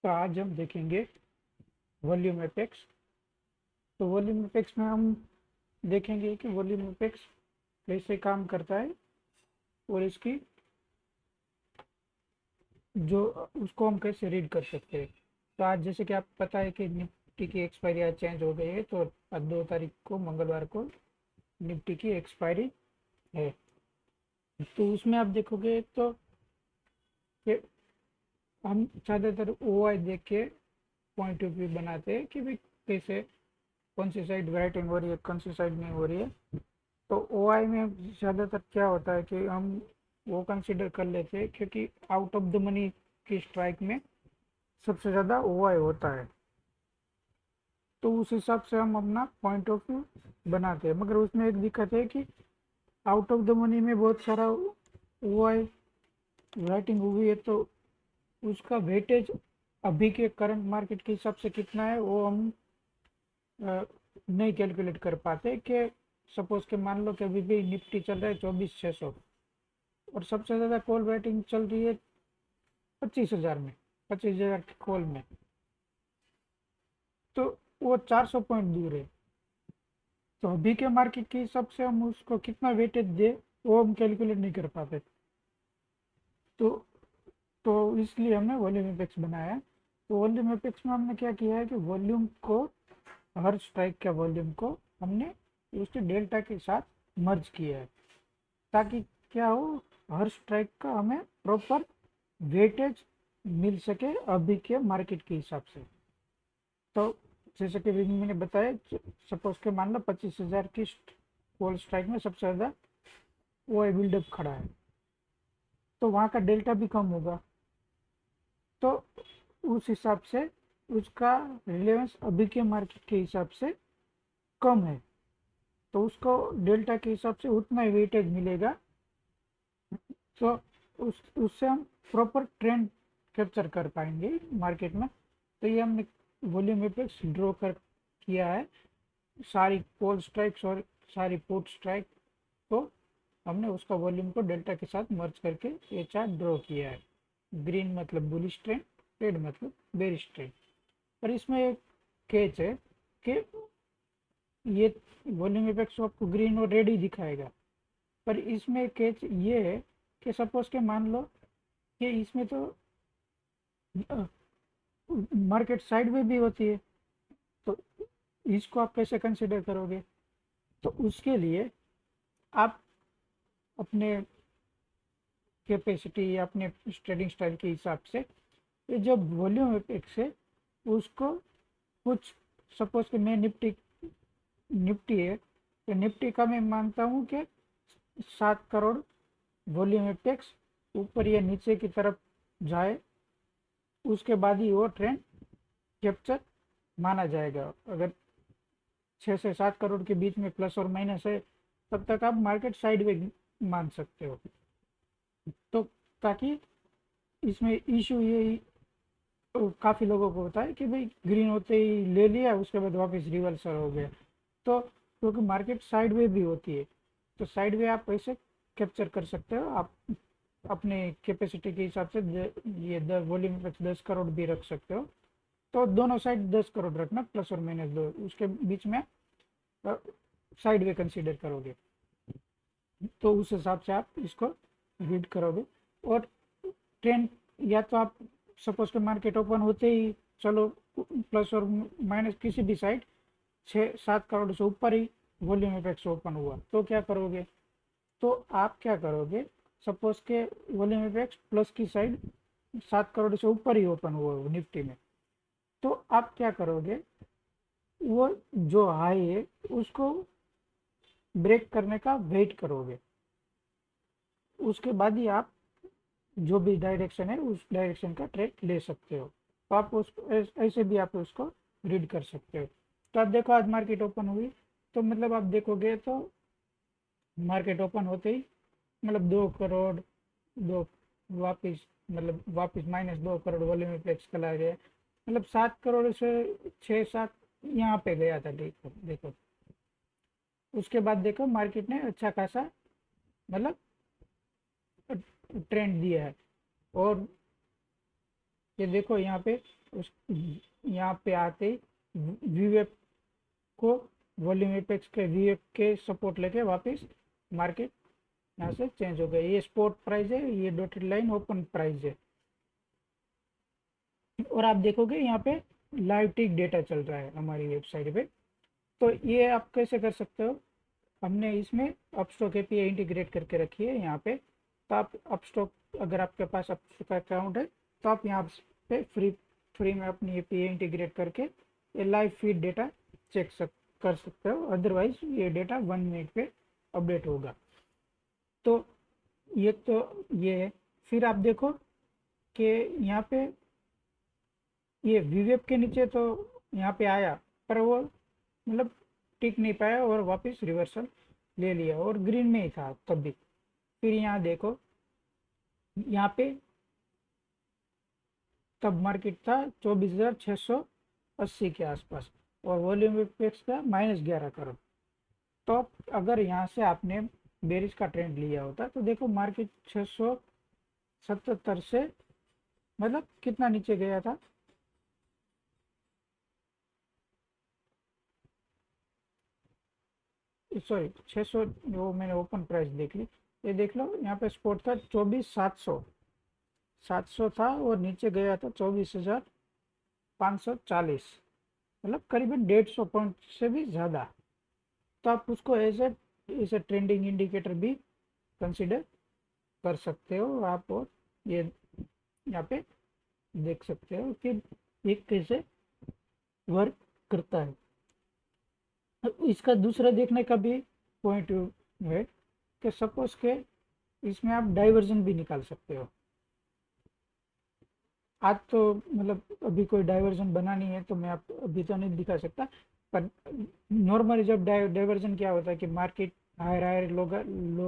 तो आज हम देखेंगे वॉल्यूम एपेक्स। तो वॉल्यूम एपेक्स में हम देखेंगे कि वॉल्यूम एपेक्स कैसे काम करता है और इसकी जो उसको हम कैसे रीड कर सकते हैं। तो आज जैसे कि आपको पता है कि निफ्टी की एक्सपायरी आज चेंज हो गई है, तो आज 2 तारीख को मंगलवार को निफ्टी की एक्सपायरी है। तो उसमें आप देखोगे तो कि हम ज़्यादातर OI देख के पॉइंट ऑफ व्यू बनाते हैं कि भाई कैसे कौन सी साइड राइटिंग हो रही है, कौन सी साइड नहीं हो रही है। तो OI में ज़्यादातर क्या होता है कि हम वो कंसिडर कर लेते हैं, क्योंकि आउट ऑफ द मनी की स्ट्राइक में सबसे ज़्यादा OI होता है। तो उस हिसाब से हम अपना पॉइंट ऑफ व्यू बनाते हैं, मगर उसमें एक दिक्कत है कि आउट ऑफ द मनी में बहुत सारा OI राइटिंग हुई है, तो उसका वेटेज अभी के करंट मार्केट के हिसाब से कितना है वो हम नहीं कैलकुलेट कर पाते। कि सपोज के मान लो कि अभी भी निफ्टी चल रहा है 24,600 और सबसे ज़्यादा कॉल वेटिंग चल रही है 25,000 में, 25,000 की कॉल में। तो वो 400 पॉइंट दूर है। तो अभी के मार्केट के हिसाब से हम उसको कितना वेटेज दे वो हम कैलकुलेट नहीं कर पाते। तो तो इसलिए हमने वॉल्यूम एपेक्स बनाया है। तो वॉल्यूम एपेक्स में हमने क्या किया है कि वॉल्यूम को, हर स्ट्राइक के वॉल्यूम को हमने उसके डेल्टा के साथ मर्ज किया है, ताकि क्या हो, हर स्ट्राइक का हमें प्रॉपर वेटेज मिल सके अभी के मार्केट के हिसाब से। तो जैसे कि अभी मैंने बताया, सपोज के मान लो 25,000 की कॉल स्ट्राइक में सबसे ज़्यादा वो बिल्डअप खड़ा है, तो वहाँ का डेल्टा भी कम होगा। तो उस हिसाब से उसका रिलेवेंस अभी के मार्केट के हिसाब से कम है, तो उसको डेल्टा के हिसाब से उतना ही वेटेज मिलेगा। तो उससे हम प्रॉपर ट्रेंड कैप्चर कर पाएंगे मार्केट में। तो ये हमने वॉल्यूम एपेक्स ड्रॉ कर किया है, सारी कॉल स्ट्राइक्स और सारी पुट स्ट्राइक को हमने उसका वॉल्यूम को डेल्टा के साथ मर्ज करके ये चार्ट ड्रॉ किया है। ग्रीन मतलब बुलिश ट्रेंड, रेड मतलब बेरिश ट्रेंड। पर इसमें एक कैच है कि ये वॉल्यूम एपेक्स आपको ग्रीन और रेड ही दिखाएगा, पर इसमें कैच ये है कि सपोज के मान लो कि इसमें तो मार्केट साइड में भी होती है, तो इसको आप कैसे कंसिडर करोगे? तो उसके लिए आप अपने कैपेसिटी या अपने ट्रेडिंग स्टाइल के हिसाब से ये जो वॉल्यूम एपेक्स है उसको कुछ, सपोज कि मैं निफ्टी है, तो निफ्टी का मैं मानता हूँ कि 7 करोड़ वॉल्यूम एपेक्स ऊपर या नीचे की तरफ जाए, उसके बाद ही वो ट्रेंड कैप्चर माना जाएगा। अगर 6 से 7 करोड़ के बीच में प्लस और माइनस है, तब तक आप मार्केट साइड मान सकते हो। तो ताकि इसमें इशू ये काफ़ी लोगों को होता है कि भाई ग्रीन होते ही ले लिया, उसके बाद वापस रिवर्सल हो गया। तो क्योंकि मार्केट साइड वे भी होती है, तो साइड वे आप कैसे कैप्चर कर सकते हो? आप अपने कैपेसिटी के हिसाब से ये वॉल्यूम 10 करोड़ भी रख सकते हो। तो दोनों साइड 10 करोड़ रखना, प्लस और माइनस दो, उसके बीच में साइड वे कंसीडर करोगे, तो उस हिसाब से आप इसको रीड करोगे। और ट्रेंड, या तो आप सपोज के मार्केट ओपन होते ही चलो प्लस और माइनस किसी भी साइड 6-7 करोड़ से ऊपर ही वॉल्यूम एपेक्स ओपन हुआ, तो क्या करोगे? तो आप क्या करोगे, सपोज के वॉल्यूम एपेक्स प्लस की साइड 7 करोड़ से ऊपर ही ओपन हुआ हो निफ्टी में, तो आप क्या करोगे, वो जो हाई है उसको ब्रेक करने का वेट करोगे, उसके बाद ही आप जो भी डायरेक्शन है उस डायरेक्शन का ट्रेड ले सकते हो। तो आप उस ऐसे भी आप उसको रीड कर सकते हो। तो आप देखो आज मार्केट ओपन हुई, तो मतलब आप देखोगे तो मार्केट ओपन होते ही मतलब 2 करोड़, दो वापिस, मतलब वापिस -2 करोड़ वॉल्यूम एपेक्स चला गया, मतलब 7 करोड़ से 6-7 यहाँ पे गया था। देखो देखो, उसके बाद देखो मार्केट ने अच्छा खासा मतलब ट्रेंड दिया है। और ये देखो यहाँ पे उस यहाँ पे आते ही वीवेप को वॉल्यूम एपेक्स के वीवेप के सपोर्ट लेके वापस मार्केट यहाँ से चेंज हो गया। ये स्पॉट प्राइस है, ये डॉटेड लाइन ओपन प्राइस है। और आप देखोगे यहाँ पे लाइव टिक डेटा चल रहा है हमारी वेबसाइट पे। तो ये आप कैसे कर सकते हो, हमने इसमें अपस्टॉक एपीआई इंटीग्रेट करके रखी है यहाँ पे। तो आप अपस्टॉक, अगर आपके पास अपस्टॉक का अकाउंट है तो आप यहाँ पे फ्री में अपनी एपीआई इंटीग्रेट करके ये लाइव फीड डेटा कर सकते हो। अदरवाइज ये डेटा 1 मिनट पे अपडेट होगा। तो ये है। फिर आप देखो कि यहाँ पे ये वीवेब के नीचे तो यहाँ पे आया, पर वो मतलब टिक नहीं पाया और वापस रिवर्सल ले लिया और ग्रीन में ही था तब भी। फिर यहाँ देखो, यहाँ पे तब मार्केट था 24,680 के आसपास और वॉल्यूम एपेक्स था -11 करोड़। तो अगर यहाँ से आपने बेरिश का ट्रेंड लिया होता तो देखो मार्केट 677 से मतलब कितना नीचे गया था, सॉरी 600, वो मैंने ओपन प्राइस देख ली। ये देख लो यहाँ पे स्पॉट था 24,700 था और नीचे गया था 24,540, मतलब करीबन 150 पॉइंट से भी ज़्यादा। तो आप उसको एज ए ट्रेंडिंग इंडिकेटर भी कंसिडर कर सकते हो आप। और ये यहाँ पे देख सकते हो कि ये कैसे वर्क करता है। इसका दूसरा देखने का भी पॉइंट है कि सपोज के इसमें आप डाइवर्जन भी निकाल सकते हो। आज तो मतलब अभी कोई डाइवर्जन बना नहीं है तो मैं आप अभी तो नहीं दिखा सकता, पर नॉर्मली जब डाइवर्जन क्या होता है कि मार्केट हायर हायर लो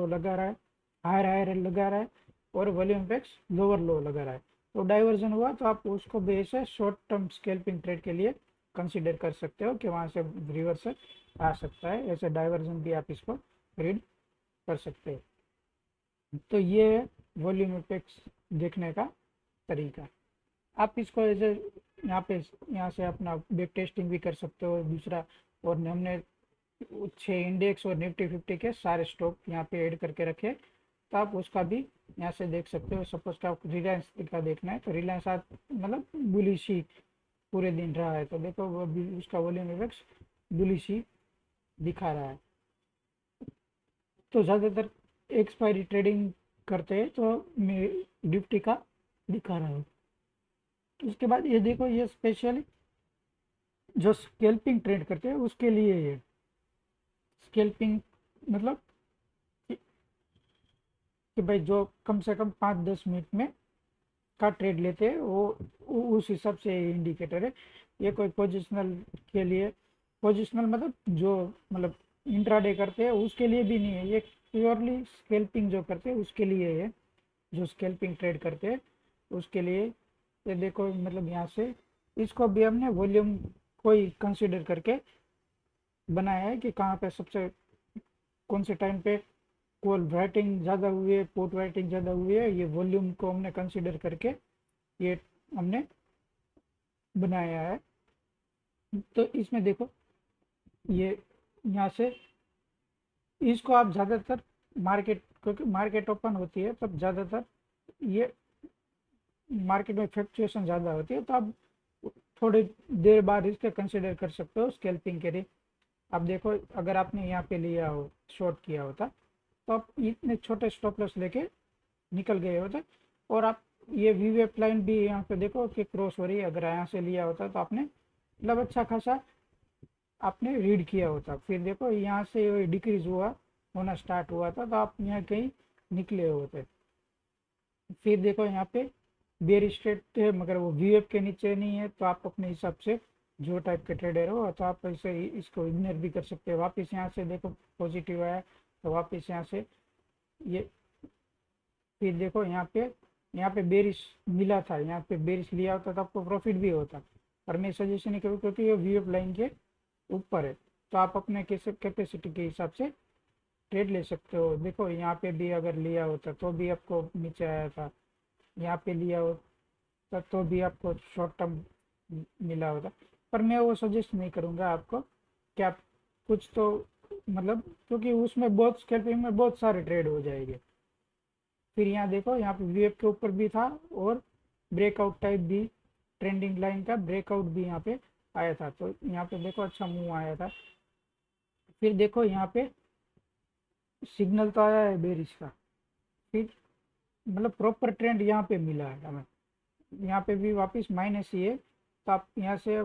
लगा रहा है, हायर हायर लगा रहा है और वॉल्यूम इंपेक्स लोअर लो लगा रहा है, तो डाइवर्जन हुआ तो आप उसको बेस है शॉर्ट टर्म स्कैल्पिंग ट्रेड के लिए कंसिडर कर सकते हो कि वहाँ से रिवर्सल आ सकता है। ऐसे डाइवर्जन भी आप इसको रीड कर सकते हो। तो ये वॉल्यूम इंपेक्स देखने का तरीका। आप इसको ऐसे यहाँ से अपना बैक टेस्टिंग भी कर सकते हो दूसरा। और हमने 6 इंडेक्स और निफ्टी 50 के सारे स्टॉक यहाँ पे ऐड करके रखे, तो आप उसका भी यहाँ से देख सकते हो। सपोज का आपको रिलायंस का देखना है तो रिलायंस आज मतलब बुलिश ही पूरे दिन रहा है, तो देखो वो भी उसका वॉल्यूम इंडेक्स बुलिश ही दिखा रहा है। तो ज़्यादातर एक्सपायरी ट्रेडिंग करते हैं तो मैं निफ्टी का दिखा रहा हूँ। उसके बाद ये देखो, ये स्पेशली जो स्कैल्पिंग ट्रेड करते हैं उसके लिए ये स्कैल्पिंग मतलब कि भाई जो कम से कम 5-10 मिनट में का ट्रेड लेते हैं वो उस हिसाब से इंडिकेटर है। ये कोई पोजिशनल के लिए, पोजिशनल मतलब जो मतलब इंट्राडे करते हैं उसके लिए भी नहीं है, ये प्योरली स्कैल्पिंग जो करते हैं उसके लिए है। जो स्कैल्पिंग ट्रेड करते हैं उसके लिए ये देखो, मतलब यहाँ से इसको भी हमने वॉल्यूम कोई कंसिडर करके बनाया है कि कहाँ पे सबसे कौन से टाइम पे कॉल राइटिंग ज़्यादा हुई है, पुट राइटिंग ज़्यादा हुई है, ये वॉल्यूम को हमने कंसिडर करके ये हमने बनाया है। तो इसमें देखो ये यहाँ से इसको आप ज़्यादातर मार्केट, क्योंकि मार्केट ओपन होती है तब ज़्यादातर ये मार्केट में फ्लक्चुएशन ज़्यादा होती है, तो आप थोड़ी देर बाद इसके कंसिडर कर सकते हो स्कैल्पिंग के लिए। आप देखो अगर आपने यहाँ पे लिया हो, शॉर्ट किया होता तो आप इतने छोटे स्टॉप लॉस लेके निकल गए होते। और आप ये वीवेप लाइन भी यहाँ पे देखो कि क्रॉस हो रही है, अगर यहाँ से लिया होता तो आपने मतलब अच्छा खासा आपने रीड किया होता। फिर देखो यहाँ से डिक्रीज होना स्टार्ट हुआ था तो आप यहाँ कहीं निकले होते। फिर देखो यहाँ पे बेयरिश ट्रेड है मगर वो वीएफ के नीचे नहीं है, तो आप अपने हिसाब से जो टाइप के ट्रेडर हो तो आप ऐसे ही इसको इग्नोर भी कर सकते हो। वापस यहाँ से देखो पॉजिटिव आया तो वापस यहाँ से ये, फिर देखो यहाँ पे बेरिश मिला था, यहाँ पे बेरिश लिया होता तो आपको प्रॉफिट भी होता, पर मैं सजेशन नहीं करूँ क्योंकि ये वीएफ लाइन के ऊपर है। तो आप अपने कैपेसिटी के हिसाब से ट्रेड ले सकते हो। देखो यहाँ पे भी अगर लिया होता तो भी आपको नीचे आया था, यहाँ पे लिया हो तो भी आपको शॉर्ट टर्म मिला होगा। पर मैं वो सजेस्ट नहीं करूँगा आपको कि आप कुछ तो मतलब, क्योंकि उसमें बहुत स्कैल्पिंग में बहुत सारे ट्रेड हो जाएंगे। फिर यहाँ देखो, यहाँ पे वीएफ के ऊपर भी था और ब्रेकआउट टाइप भी, ट्रेंडिंग लाइन का ब्रेकआउट भी यहाँ पे आया था। तो यहाँ पे देखो अच्छा मूव आया था। फिर देखो यहाँ पे सिग्नल तो आया है बेरिश का, फिर मतलब प्रॉपर ट्रेंड यहाँ पे मिला है हमें, यहाँ पे भी वापस माइनस ही है। तो आप यहाँ से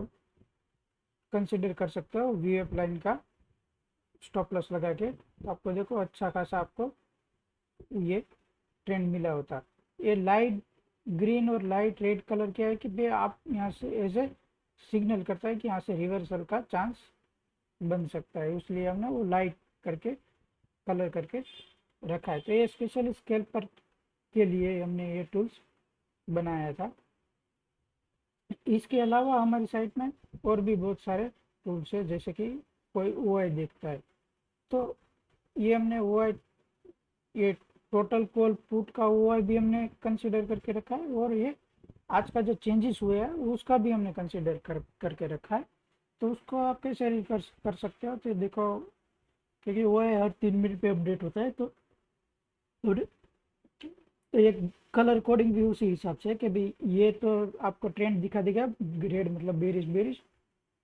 कंसिडर कर सकते हो वीएफ लाइन का स्टॉप लॉस लगा के। तो आपको देखो अच्छा खासा आपको ये ट्रेंड मिला होता। ये लाइट ग्रीन और लाइट रेड कलर क्या है कि भाई आप यहाँ से एज ए सिग्नल करता है कि यहाँ से रिवर्सल का चांस बन सकता है, इसलिए हमने वो लाइट करके कलर करके रखा है। तो ये स्पेशली स्कैल्पर के लिए हमने ये टूल्स बनाया था। इसके अलावा हमारी साइट में और भी बहुत सारे टूल्स है, जैसे कि कोई ओआई देखता है तो ये हमने ओआई, ये टोटल कॉल पुट का ओआई भी हमने कंसिडर करके रखा है, और ये आज का जो चेंजेस हुए हैं उसका भी हमने कंसिडर करके रखा है। तो उसको आप कैसे कर सकते हो, तो देखो क्योंकि वो है हर 3 मिनट पे अपडेट होता है। तो एक कलर कोडिंग भी उसी हिसाब से है कि भाई ये तो आपको ट्रेंड दिखा देगा, ग्रेड मतलब बेरिश बेरिश,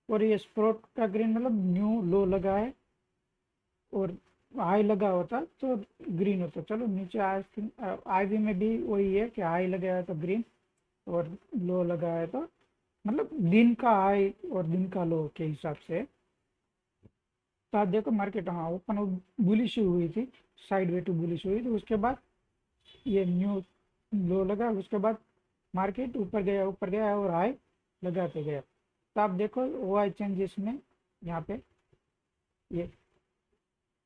और ये स्प्रोट का ग्रीन मतलब न्यू लो लगा है और हाई लगा होता तो ग्रीन होता। चलो नीचे आईवी में भी वही है कि हाई लगा है तो ग्रीन और लो लगा है तो मतलब दिन का हाई और दिन का लो के हिसाब से। तो आप देखो मार्केट हाँ ओपन बुलिश हुई थी, साइड वे टू बुलिश हुई थी, उसके बाद ये न्यू लो लगा, उसके बाद मार्केट ऊपर गया और हाई लगाते गया। तो आप देखो ओआई चेंजेस में यहाँ पे ये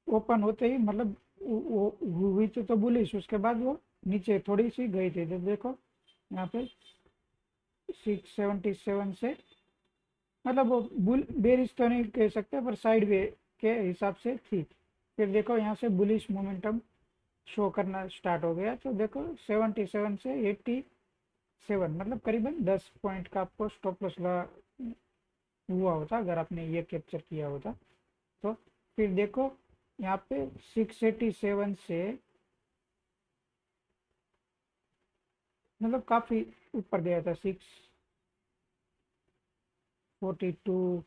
ओपन होते ही मतलब वो हुई तो बुलिश, उसके बाद वो नीचे थोड़ी सी गई थी। तो देखो यहाँ पे 677 से मतलब वो बुल बेरिश तो नहीं कह सकते पर साइड वे के हिसाब से थी। फिर देखो यहाँ से बुलिश मोमेंटम शो करना स्टार्ट हो गया। तो देखो 77 से 87 मतलब करीबन 10 पॉइंट का आपको स्टॉप लॉस हुआ होता अगर आपने ये कैप्चर किया होता। तो फिर देखो यहाँ पे 687 से मतलब काफ़ी ऊपर गया था, 642।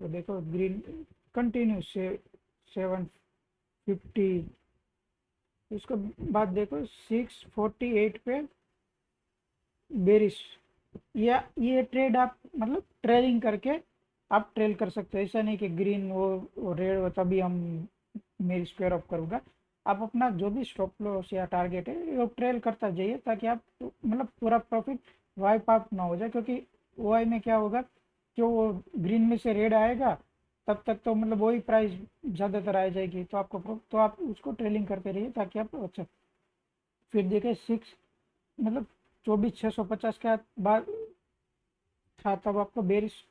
तो देखो ग्रीन कंटिन्यू से 750, उसके बाद देखो 648 पे बेरिश। या ये ट्रेड आप मतलब ट्रेलिंग करके आप ट्रेल कर सकते हो, ऐसा नहीं कि ग्रीन वो रेड हो तभी हम मेरी स्क्वायर ऑफ करूँगा। आप अपना जो भी स्टॉप लॉस या टारगेट है वो ट्रेल करता जाइए ताकि आप मतलब पूरा प्रॉफिट वाइप आउट ना हो जाए। क्योंकि ओआई में क्या होगा कि वो ग्रीन में से रेड आएगा तब तक तो मतलब वही प्राइस ज़्यादातर आ जाएगी, तो आपको तो आप उसको ट्रेलिंग करते रहिए ताकि आप अच्छा। फिर देखें 6 मतलब 24,650 के बाद था तब आपको बेरिश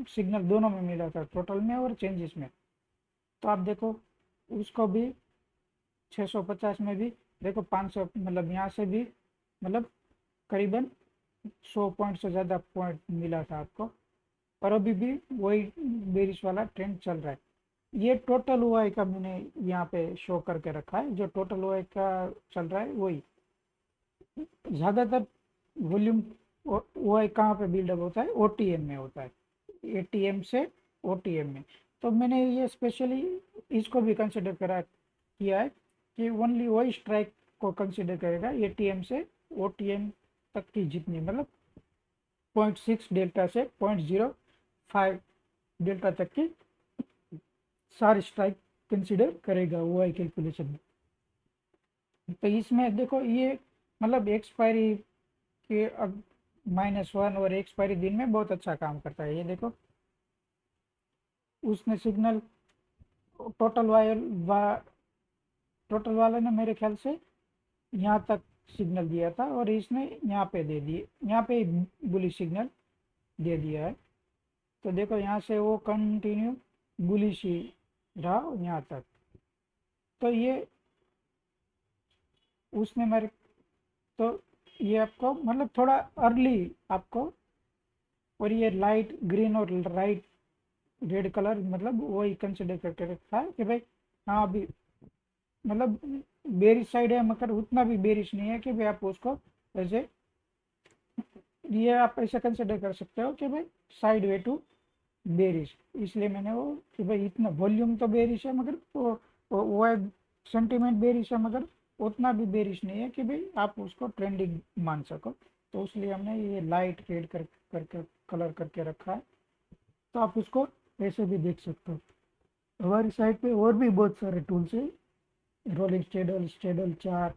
सिग्नल दोनों में मिला था, टोटल में और चेंजेस में। तो आप देखो उसको भी 650 में भी देखो 500 मतलब यहाँ से भी मतलब करीबन 100 पॉइंट से ज़्यादा पॉइंट मिला था आपको, और अभी भी वही बेरिश वाला ट्रेंड चल रहा है। ये टोटल ओआई का मैंने यहाँ पे शो करके रखा है, जो टोटल ओआई का चल रहा है वही। ज़्यादातर वॉल्यूम ओआई कहाँ पे बिल्डअप होता है, ओटीएम में होता है, एटीएम से ओटीएम में। तो मैंने ये स्पेशली इसको भी कंसिडर करा किया है कि ओनली वही स्ट्राइक को कंसिडर करेगा एटीएम से ओटीएम तक की जितनी मतलब 0.6 डेल्टा से 0.05 डेल्टा तक की सारी स्ट्राइक कंसिडर करेगा ओआई कैलकुलेशन में। तो इसमें देखो ये मतलब एक्सपायरी के अब -1 और एक्सपायरी दिन में बहुत अच्छा काम करता है। ये देखो उसने सिग्नल टोटल वा टोटल वाले ने मेरे ख्याल से यहाँ तक सिग्नल दिया था और इसने यहाँ पे दे दिए, यहाँ पे बुलिश सिग्नल दे दिया है। तो देखो यहाँ से वो कंटिन्यू बुलिश ही रहा यहाँ तक। तो ये उसने मेरे तो ये आपको मतलब थोड़ा अर्ली आपको, और ये लाइट ग्रीन और लाइट रेड कलर मतलब वही कंसिडर करके रखा है कि भाई हाँ अभी मतलब बेरिश साइड है, मगर उतना भी बेरिश नहीं है कि भाई आप उसको ऐसे, ये आप ऐसा कंसिडर कर सकते हो कि भाई साइड वे टू बेरिश। इसलिए मैंने वो कि भाई इतना वॉल्यूम तो बेरिश है, मगर वो है सेंटीमेंट बेरिश है, मगर उतना भी बेरिश नहीं है कि भाई आप उसको ट्रेंडिंग मान सको। तो इसलिए हमने ये लाइट रेड करके कलर करके रखा है। तो आप उसको ऐसे भी देख सकते हो। हमारी साइड पे और भी बहुत सारे टूल्स है, रोलिंग स्टेडल, स्टेडल चार्ट,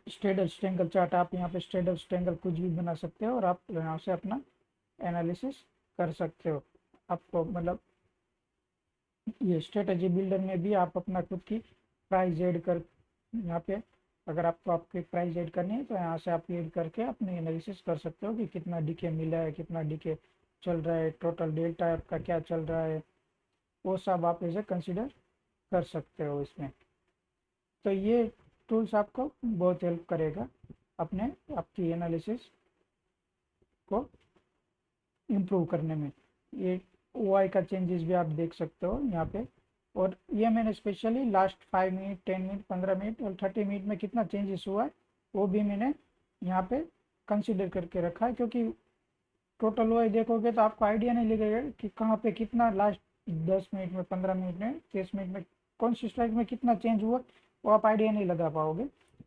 स्टेडल स्ट्रेंगल चार्ट। आप यहाँ पे स्टेडल स्ट्रेंगल कुछ भी बना सकते हो और आप यहाँ से अपना एनालिसिस कर सकते हो। आपको मतलब ये स्ट्रेटजी बिल्डर में भी आप अपना खुद की प्राइस ऐड कर, यहाँ पे अगर आपको आपकी प्राइस ऐड करनी है तो यहाँ से आप ऐड करके अपने एनालिसिस कर सकते हो कि कितना डीके मिला है, कितना डीके चल रहा है, टोटल डेल्टा आपका क्या चल रहा है, वो सब आप इसे कंसिडर कर सकते हो इसमें। तो ये टूल्स आपको बहुत हेल्प करेगा अपने आपकी एनालिसिस को इम्प्रूव करने में। ये ओआई का चेंजेस भी आप देख सकते हो यहाँ पे। और ये मैंने specially last 5 minute, 10 minute, 15 minute और 30 मिनट में कितना चेंजेस हुआ है वो भी मैंने यहाँ पे कंसिडर करके रखा है, क्योंकि टोटल ओआई देखोगे तो आपको आइडिया नहीं लगेगा कि कहाँ पे कितना लास्ट 10 मिनट में, 15 मिनट में, 30 मिनट में कौन सी स्ट्राइक में कितना चेंज हुआ, वो आप आइडिया नहीं लगा पाओगे।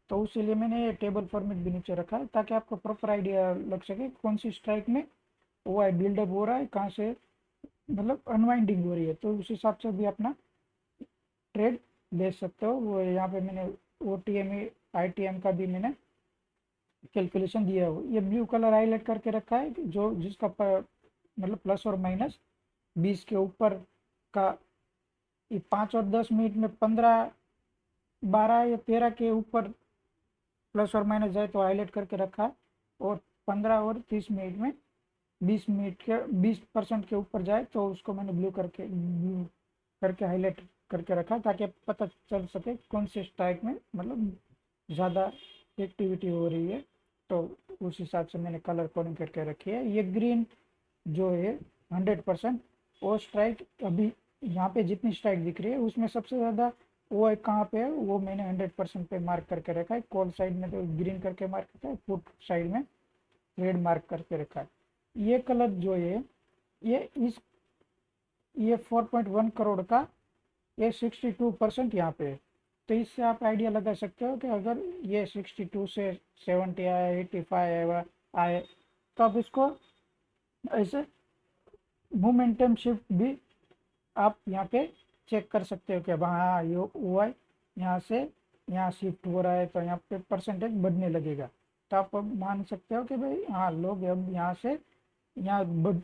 तो उसीलिए मैंने ये टेबल फॉर्मेट भी नीचे रखा है ताकि आपको प्रॉपर आइडिया लग सके कौन सी स्ट्राइक में वो है बिल्डअप हो रहा है, कहाँ से मतलब अनवाइंडिंग हो रही है। तो उस हिसाब से भी अपना ट्रेड ले सकते हो। वो यहाँ पे मैंने O T M I T M का भी मैंने कैलकुलेशन दिया हो। ये ब्लू कलर हाईलाइट करके रखा है जो जिसका मतलब प्लस और माइनस 20 के ऊपर का, ये 5 और 10 मिनट में 15, 12 या 13 के ऊपर प्लस और माइनस जाए तो हाईलाइट करके रखा है। और 15 और 30 मिनट में 20 मिनट के 20% के ऊपर जाए तो उसको मैंने ब्लू करके हाईलाइट करके रखा ताकि पता चल सके कौन से स्ट्राइक में मतलब ज़्यादा एक्टिविटी हो रही है। तो उस हिसाब से मैंने कलर कोडिंग करके रखी है। ये ग्रीन जो है 100%, वो स्ट्राइक अभी यहाँ पे जितनी स्ट्राइक दिख रही है उसमें सबसे ज़्यादा वो है कहाँ पे है, वो मैंने 100% पे मार्क करके रखा है। कॉल साइड में तो ग्रीन करके मार्क करता है, पुट साइड में रेड मार्क करके रखा है। ये कलर जो है ये इस ये 4.1 करोड़ का ये 62% यहाँ पे है। तो इससे आप आइडिया लगा सकते हो कि अगर ये 62 से 70 आए, 85 आए तो आप इसको ऐसे मोमेंटम शिफ्ट भी आप यहाँ पे चेक कर सकते हो कि हाँ ये हुआ है, यहाँ से यहाँ शिफ्ट हो रहा है तो यहाँ पे परसेंटेज बढ़ने लगेगा। तो आप अब मान सकते हो कि भाई हाँ लोग अब यहाँ से यहाँ बढ़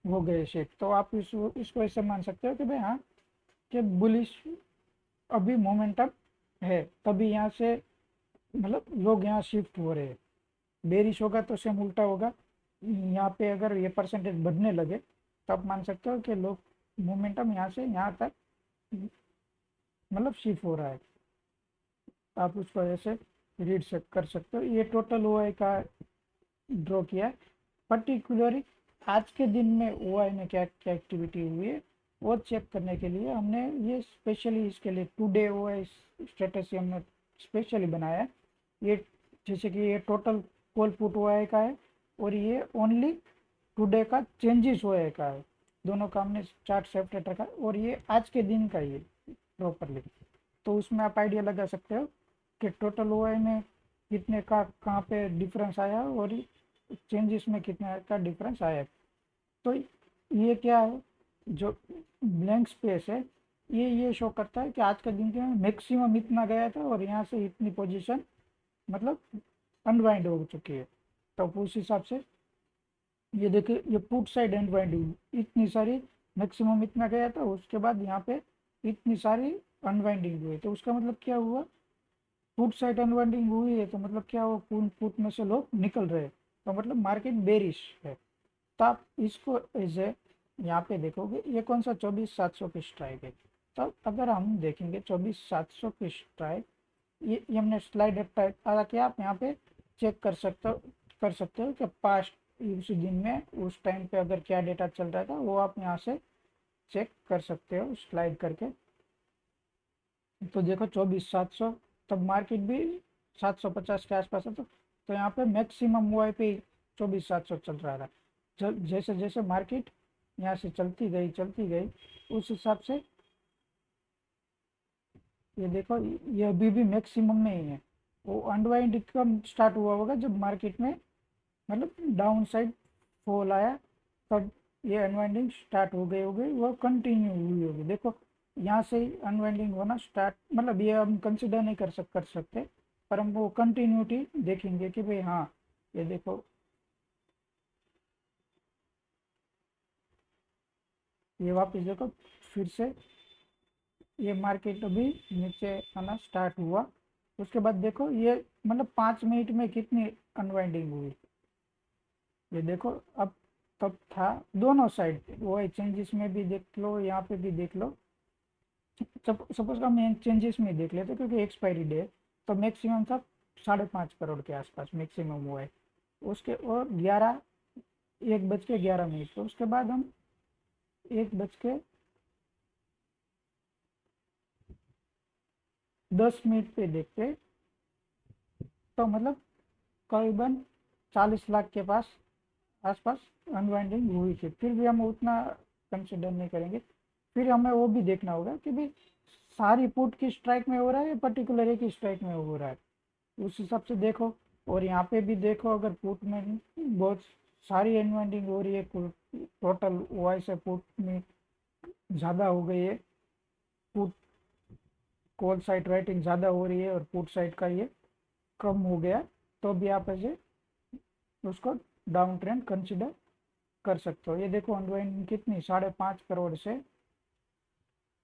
हो गए शिफ्ट। तो आप इसको ऐसे मान सकते हो कि भाई हाँ कि बुलिश अभी मोमेंटम है, तभी यहाँ से मतलब लोग यहाँ शिफ्ट हो रहे हैं। बेरिश होगा तो सेम उल्टा होगा। यहाँ पे अगर ये परसेंटेज बढ़ने लगे तो आप मान सकते हो कि लोग मोमेंटम यहाँ से यहाँ तक मतलब शिफ्ट हो रहा है। आप उसको ऐसे रीड कर सकते हो। ये टोटल ओ आई का ड्रॉ किया है। पर्टिकुलरली आज के दिन में ओ आई में क्या क्या एक्टिविटी हुई है वो चेक करने के लिए हमने ये स्पेशली इसके लिए टुडे ओ आई स्टेटस हमने स्पेशली बनाया है। ये जैसे कि ये टोटल कॉल पुट ओ आई का है और ये ओनली टुडे का चेंजेस ओ आई का है। दोनों का हमने चार्ट सेपरेट रखा है और ये आज के दिन का ही है प्रॉपरली। तो उसमें आप आइडिया लगा सकते हो कि टोटल ओ आई में कितने का कहाँ पे डिफरेंस आया और चेंजेस में कितने का डिफरेंस आया। तो ये क्या है जो ब्लैंक स्पेस है ये शो करता है कि आज का दिन के मैक्सिमम इतना गया था और यहाँ से इतनी पोजीशन मतलब अनवाइंड हो चुकी है। तो उस हिसाब से ये देखिए ये पुट साइड अनवाइंड हुई इतनी सारी, मैक्सिमम इतना गया था उसके बाद यहाँ पे इतनी सारी अनवाइंडिंग हुई। तो उसका मतलब क्या हुआ, पुट साइड अनवाइंडिंग हुई है तो मतलब क्या हुआ पुट में से लोग निकल रहे हैं, तो मतलब मार्केट बेरिश है। तो आप इसको एज यहाँ पे देखोगे ये कौन सा 24,700 की स्ट्राइक है। तो अगर हम देखेंगे 24,700 की स्ट्राइक, ये हमने स्लाइडर टाइप किया आप यहाँ पे चेक कर सकते हो कि पास्ट उस दिन में उस टाइम पे अगर क्या डेटा चल रहा था वो आप यहाँ से चेक कर सकते हो स्लाइड करके। तो देखो 24,700, तब मार्केट भी 750 के आसपास है। तो यहाँ पे मैक्सिमम हुआ पे 24,700 चल रहा था। जैसे जैसे मार्केट यहाँ से चलती गई उस हिसाब से ये देखो ये अभी भी मैक्सिमम में ही है। वो अनवाइंड कम स्टार्ट हुआ होगा जब मार्केट में मतलब डाउन साइड फॉल आया, तब ये अनवाइंडिंग स्टार्ट हो गई वो कंटिन्यू हुई होगी। देखो यहाँ से ही अनवाइंडिंग होना स्टार्ट, मतलब ये हम कंसिडर नहीं कर सकते, पर हम वो कंटिन्यूटी देखेंगे कि भाई हाँ ये देखो ये वापस देखो फिर से ये मार्केट अभी नीचे आना स्टार्ट हुआ। उसके बाद देखो ये मतलब 5 मिनट में कितनी अनवाइंडिंग हुई, ये देखो। अब तब था दोनों साइड वो है, चेंजेस में भी देख लो, यहाँ पे भी देख लो। सपोज का हम चेंजेस में देख लेते क्योंकि एक्सपायरी डे, तो मैक्सिमम था 5.5 करोड़ के आसपास मैक्सिमम हुआ है। उसके और 1:11 तो उसके बाद हम 1:10 पे देखते, तो मतलब करीबन 40 लाख के पास आसपास अनवाइंडिंग हुई थी। फिर भी हम उतना कंसिडर नहीं करेंगे। फिर हमें वो भी देखना होगा कि भाई सारी पुट की स्ट्राइक में हो रहा है या पर्टिकुलर एक ही स्ट्राइक में हो रहा है, उस हिसाब से देखो। और यहाँ पे भी देखो अगर पुट में बहुत सारी अनवाइंडिंग हो रही है, टोटल वॉइस है पुट में ज़्यादा हो गई है, पुट कॉल साइड राइटिंग ज़्यादा हो रही है और पुट साइड का ये कम हो गया, तो भी आप ऐसे उसको डाउन ट्रेंड कंसिडर कर सकते हो। ये देखो अनवाइंडिंग कितनी 5.5 करोड़ से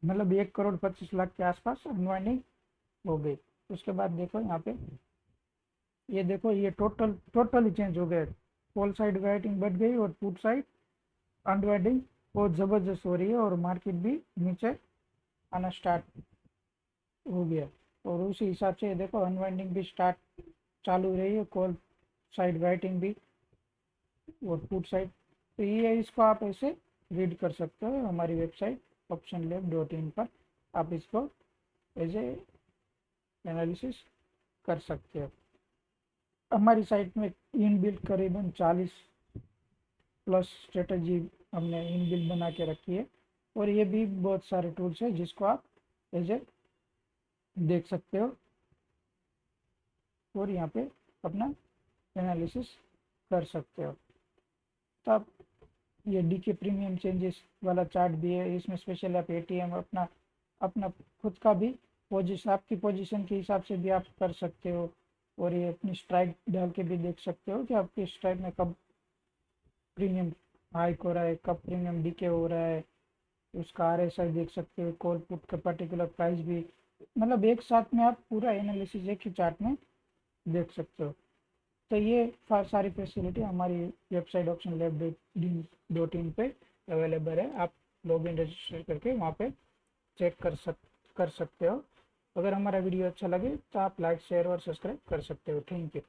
मतलब 1,25,00,000 के आसपास अनवाइंडिंग हो गई। उसके बाद देखो यहाँ पे ये देखो ये टोटली चेंज हो गया। कॉल साइड राइटिंग बढ़ गई और पुट साइड अनवाइंडिंग बहुत ज़बरदस्त हो रही है और मार्केट भी नीचे आना स्टार्ट हो गया। और उसी हिसाब से देखो अनवाइंडिंग भी स्टार्ट चालू रही है, कॉल साइड राइटिंग भी और पुट साइड। तो ये इसको आप ऐसे रीड कर सकते हो हमारी वेबसाइट optionlab.in पर, आप इसको एज ए एनालिसिस कर सकते हो। हमारी साइट में इनबिल्ट करीबन 40 प्लस स्ट्रेटजी हमने इनबिल्ट बना के रखी है, और ये भी बहुत सारे टूल्स है जिसको आप एज ए देख सकते हो और यहाँ पे अपना एनालिसिस कर सकते हो। तब ये डीके प्रीमियम चेंजेस वाला चार्ट भी है, इसमें स्पेशल आप एटीएम अपना अपना खुद का भी पोजीशन आपकी पोजीशन के हिसाब से भी आप कर सकते हो। और ये अपनी स्ट्राइक डाल के भी देख सकते हो कि आपकी स्ट्राइक में कब प्रीमियम हाइक हो रहा है, कब प्रीमियम डीके हो रहा है, उसका आरएसआई देख सकते हो, कॉल पुट का पर्टिकुलर प्राइस भी, मतलब एक साथ में आप पूरा एनालिसिस एक ही चार्ट में देख सकते हो। तो ये सारी फैसिलिटी हमारी वेबसाइट optionlab.in पे अवेलेबल है। आप लॉग इन रजिस्टर करके वहाँ पे चेक कर सकते हो। अगर हमारा वीडियो अच्छा लगे तो आप लाइक शेयर और सब्सक्राइब कर सकते हो। Thank you.